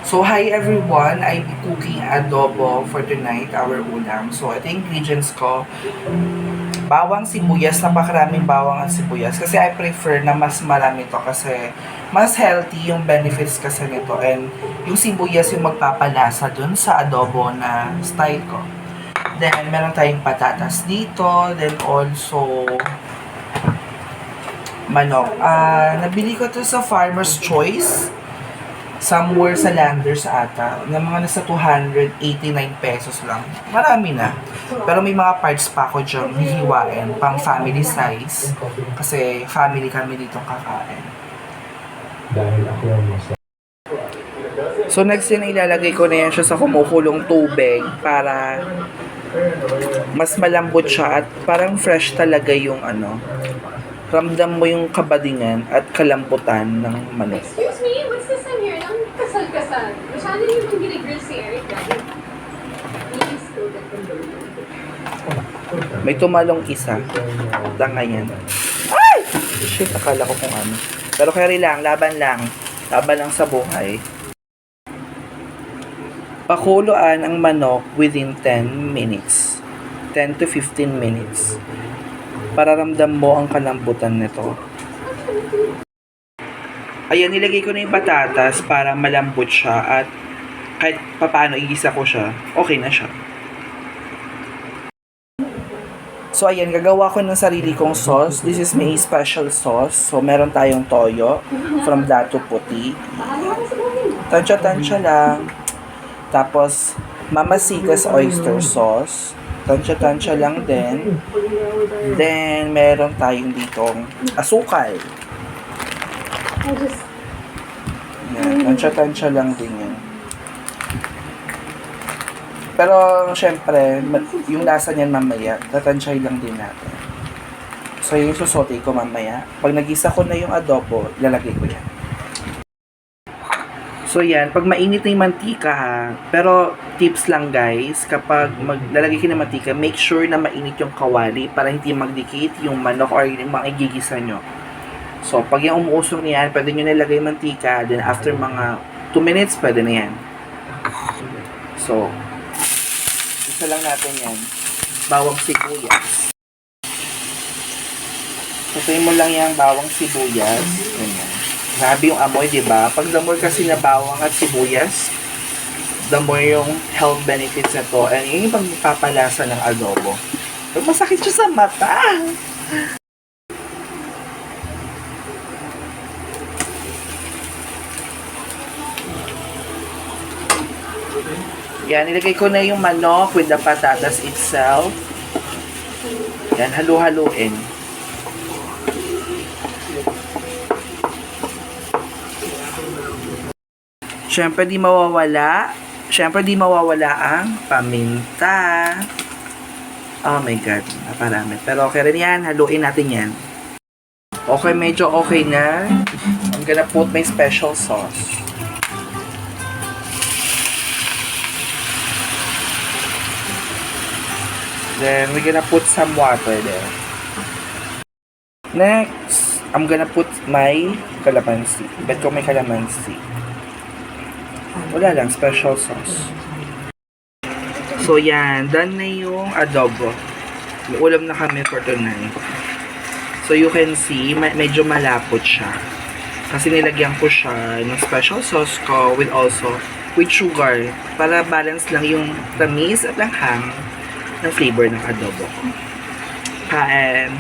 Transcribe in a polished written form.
So, hi everyone! I'll be cooking adobo for tonight, our ulam. So, ito yung ingredients ko. Bawang sibuyas, napakaraming bawang at sibuyas. Kasi I prefer na mas marami to kasi mas healthy yung benefits kasi nito. And yung sibuyas yung magpapalasa dun sa adobo na style ko. Then, meron tayong patatas dito. Then, also, manok. Nabili ko to sa Farmer's Choice. Somewhere sa Landers ata, na mga nasa 289 pesos lang. Marami na. Pero may mga parts pa ako dyan hihiwain, pang family size. Kasi family kami dito kakain. Dahil ako ang mas So next yun, ilalagay ko na yan siya sa kumukulong tubig para mas malambot siya at parang fresh talaga yung ano. Ramdam mo yung kabadingan at kalamputan ng manok. Excuse me, what's this I'm hearing? Ang kasal-kasal. Masyado yung ginigrill si Eric dahil. Please go get them. May tumalong isa. Tanga yan. Ay! Shit, akala ko kung ano. Pero carry lang, laban lang. Laban lang sa buhay. Pakuluan ang manok within 10 minutes. 10 to 15 minutes. Para ramdam mo ang kalambutan nito. Ayan, nilagay ko na yung patatas para malambot siya at kahit papaano igisa ko siya, okay na siya. So ayan, gagawa ko ng sarili kong sauce. This is my special sauce. So meron tayong toyo from Dato Puti. Tansya-tansya lang. Tapos Mamasitas oyster sauce. Tansya-tansya lang din. Then meron tayong ditong asukal. Yan, tansya-tansya lang din yan. Pero, syempre, yung lasa niyan mamaya, tatansyahin lang din natin. So, yung susote ko mamaya. Pag nagisa ko na yung adobo, lalagay ko yan. So, yan. Pag mainit na yung mantika, ha. Pero, tips lang, guys. Kapag maglalagay ka ng mantika, make sure na mainit yung kawali para hindi magdikit yung manok or yung mga igigisa nyo. So, pag yung umuusok niyan, pwede nyo nilagay mantika. Then, after mga 2 minutes, pwede na yan. So, isa lang natin yan. Bawang sibuyas. Patayin mo lang yung bawang sibuyas. Ganyan. Grabe yung amoy, di ba? Pag damoy kasi na bawang at sibuyas, damoy yung health benefits na to. And yun yung pagpapalasa ng adobo. Pag masakit siya sa mata. Yan, nilagay ko na yung manok with the patatas itself. Yan, halu-haluin. Siyempre di mawawala ang paminta. Oh my God, naparami. Pero okay rin yan, haluin natin yan. Okay, medyo okay na. I'm gonna put my special sauce. Then, we're gonna put some water there. Next, I'm gonna put my calamansi. Bet ko may calamansi. Wala lang, special sauce. So, yan. Done na yung adobo. May ulam na kami for tonight. So, you can see, medyo malapot siya. Kasi nilagyan ko siya ng special sauce ko with sugar. Para balance lang yung tamis at langhang ng flavor ng adobo. Kain!